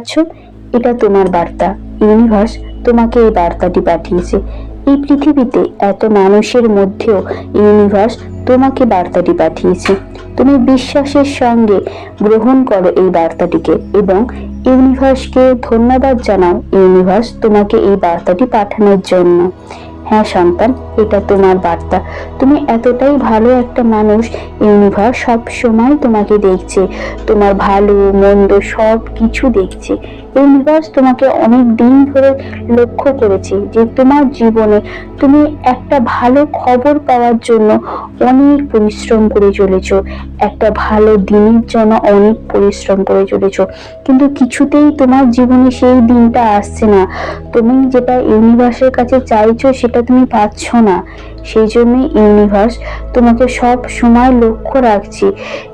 পাচ্ছ, এটা তোমার বার্তা। ইউনিভার্স তোমাকে এই বার্তাটি পাঠিয়েছে। এই পৃথিবীতে এত মানুষের মধ্যেও ইউনিভার্স তোমাকে বার্তাটি পাঠিয়েছে। তুমি বিশ্বাসের সঙ্গে গ্রহণ করো এই বার্তাটিকে এবং ইউনিভার্সকে ধন্যবাদ জানাও ইউনিভার্স তোমাকে এই বার্তাটি পাঠানোর জন্য। হ্যাঁ সন্তান, এটা তোমার বার্তা। তুমি এতটাই ভালো একটা মানুষ, ইউনিভার্স সব সময় তোমাকে দেখছে, তোমার ভালো মন্দ সব কিছু দেখছে। ইউনিভার্স তোমাকে অনেক দিন ধরে লক্ষ্য করেছে যে তোমার জীবনে তুমি একটা ভালো খবর পাওয়ার জন্য অনেক পরিশ্রম করে চলেছ, একটা ভালো দিনের জন্য অনেক পরিশ্রম করে চলেছ, কিন্তু কিছুতেই তোমার জীবনে সেই দিনটা আসছে না। তুমি যেটা ইউনিভার্সের কাছে চাইছো সেটা তুমি পাচ্ছ না। সেই জন্য ইউনিভার্স তোমাকে সব সময় লক্ষ্য রাখছে।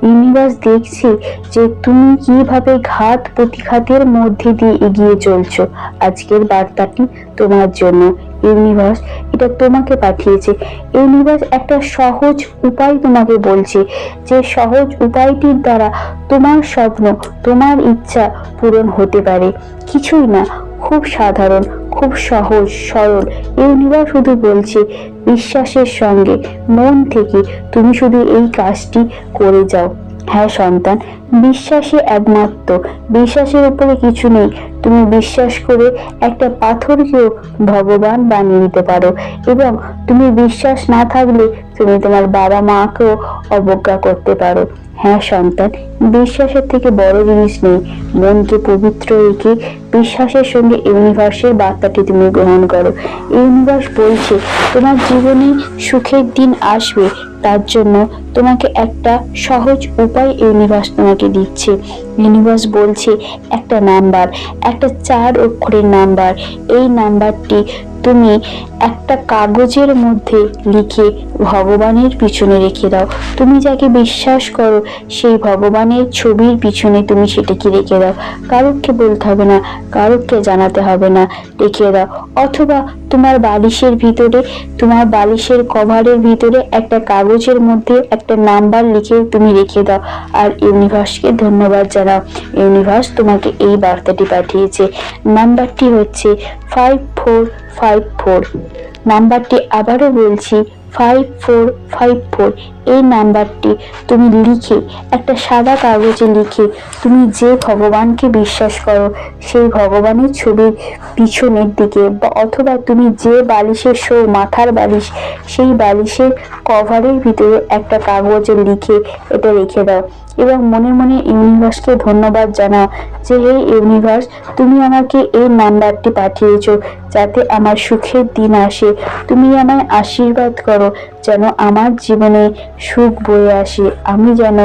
ইউনিভার্স দেখছে যে তুমি কিভাবে ঘাত প্রতিঘাতের মধ্যে দিয়ে এগিয়ে চলছো। আজকের বার্তাটি তোমার জন্য। ইউনিভার্স এটা তোমাকে পাঠিয়েছে। ইউনিভার্স একটা সহজ উপায় তোমাকে বলছে, যে সহজ উপায়টির দ্বারা তোমার স্বপ্ন, তোমার ইচ্ছা পূরণ হতে পারে। কিছুই না, খুব সাধারণ, খুব সহজ সরল। ইউনিভার্স শুধু বলছে বিশ্বাসের সঙ্গে মন থেকে তুমি শুধু এই কাজটি করে যাও। হ্যাঁ সন্তান, বিশ্বাসই একমাত্র, বিশ্বাসের উপরে কিছু নেই। তুমি বিশ্বাস করে একটা পাথরকেও ভগবান বানিয়ে দিতে পারো, এবং তুমি বিশ্বাস না থাকলে তুমি তোমার বাবা মাকেও অবজ্ঞা করতে পারো। হ্যাঁ সন্তান, বিশ্বাসের থেকে বড় জিনিস নেই। মনকে পবিত্র রেখে বিশ্বাসের সঙ্গে ইউনিভার্সের বার্তাটি তুমি গ্রহণ করো। ইউনিভার্স বলছে তোমার জীবনে সুখের দিন আসবে, তার জন্য তোমাকে একটা সহজ উপায় ইউনিভার্স তোমাকে দিচ্ছে। ইউনিভার্স বলছে একটা নাম্বার, একটা 4 অক্ষরের নাম্বার। এই নাম্বারটি তুমি একটা কাগজের মধ্যে লিখে ভগবানের পিছনে রেখে দাও। তুমি যাকে বিশ্বাস করো সেই ভগবানের ছবির পিছনে তুমি সেটাকে রেখে দাও। কারোকে বলতে হবে না, কারোকে জানাতে হবে না, রেখে দাও। অথবা তোমার বালিশের ভিতরে, তোমার বালিশের কভারের ভিতরে একটা কাগজের মধ্যে একটা নাম্বার লিখে তুমি রেখে দাও, আর ইউনিভার্সকে ধন্যবাদ জানাও। ইউনিভার্স তোমাকে এই বার্তাটি পাঠিয়েছে। নাম্বারটি হচ্ছে 5454। নাম্বারটি আবারও বলছি 5454। এই নাম্বারটি তুমি লিখে একটা সাদা কাগজে লিখে তুমি যে ভগবানকে বিশ্বাস করো সেই ভগবানের ছবির পিছনের দিকে, বা অথবা তুমি যে বালিশের মাথার বালিশ, সেই বালিশের কভারের ভিতরে একটা কাগজে লিখে এটা রেখে দাও, এবং মনে মনে ইউনিভার্সকে ধন্যবাদ জানাও যে হে ইউনিভার্স, তুমি আমাকে এই নাম্বারটি পাঠিয়েছো যাতে আমার সুখের দিন আসে। তুমি আমায় আশীর্বাদ করো যেন আমার জীবনে সুখ বয়ে আসে, আমি যেন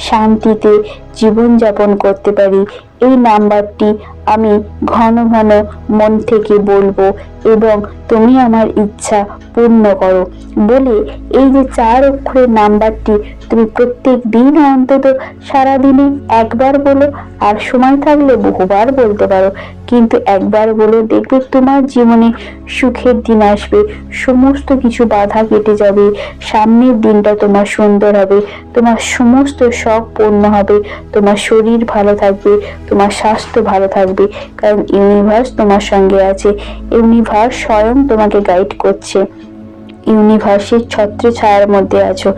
শান্তিতে জীবনযাপন করতে পারি। এই নাম্বারটি আমি ঘন ঘন মন থেকে বলবো এবং তুমি আমার ইচ্ছা পূর্ণ করো বলে এই যে 4 অক্ষরের নাম্বারটি তুমি প্রত্যেক দিন অন্তত সারাদিনে একবার বলো, আর সময় থাকলে বহুবার বলতে পারো, কিন্তু একবার বলে দেখবে তোমার জীবনে সুখের দিন আসবে, সমস্ত কিছু বাধা কেটে যাবে, সামনের দিনটা তোমার সুন্দর হবে, তোমার সমস্ত শখ পূর্ণ হবে, তোমার শরীর ভালো থাকবে, তোমার স্বাস্থ্য ভালো থাকবে, কারণ ইউনিভার্স তোমার সঙ্গে আছে। ইউনিভার্স স্বয়ং তোমাকে গাইড করছে। ইউনিভার্সের ছত্রছায়ার মধ্যে আছো,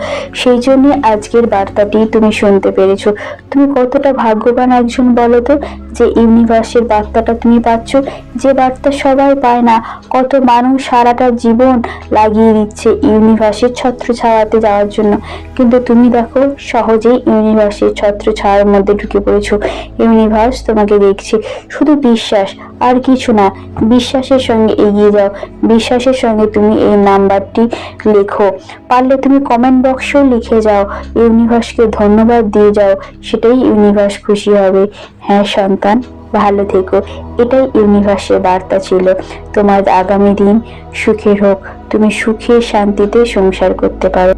সেই জন্য আজকের বার্তাটি তুমি শুনতে পেরেছো। তুমি কতটা ভাগ্যবান একজন বলো তো, যে ইউনিভার্সের বার্তাটা তুমি পাচ্ছ, যে বার্তা সবাই পায় না। কত মানুষ সারাটা জীবন লাগিয়ে দিচ্ছে ইউনিভার্সের ছত্রছায়াতে যাওয়ার জন্য, কিন্তু তুমি দেখো সহজেই ইউনিভার্সের ছত্রছায়ার মধ্যে ঢুকে পড়েছো। ইউনিভার্স তোমাকে দেখছে, শুধু বিশ্বাস আর কিছু না। বিশ্বাসের সঙ্গে এগিয়ে যাও, বিশ্বাসের সঙ্গে তুমি এই নাম্বারটি লেখো, পারলে তুমি কমেন্ট বক্সেও লিখে যাও, ইউনিভার্সকে ধন্যবাদ দিয়ে যাও, সেটাই ইউনিভার্স খুশি হবে। হ্যাঁ সন্তান, ভালো থেকো। এটাই ইউনিভার্সের বার্তা ছিল। তোমার আগামী দিন সুখের হোক, তুমি সুখে শান্তিতে সংসার করতে পারো।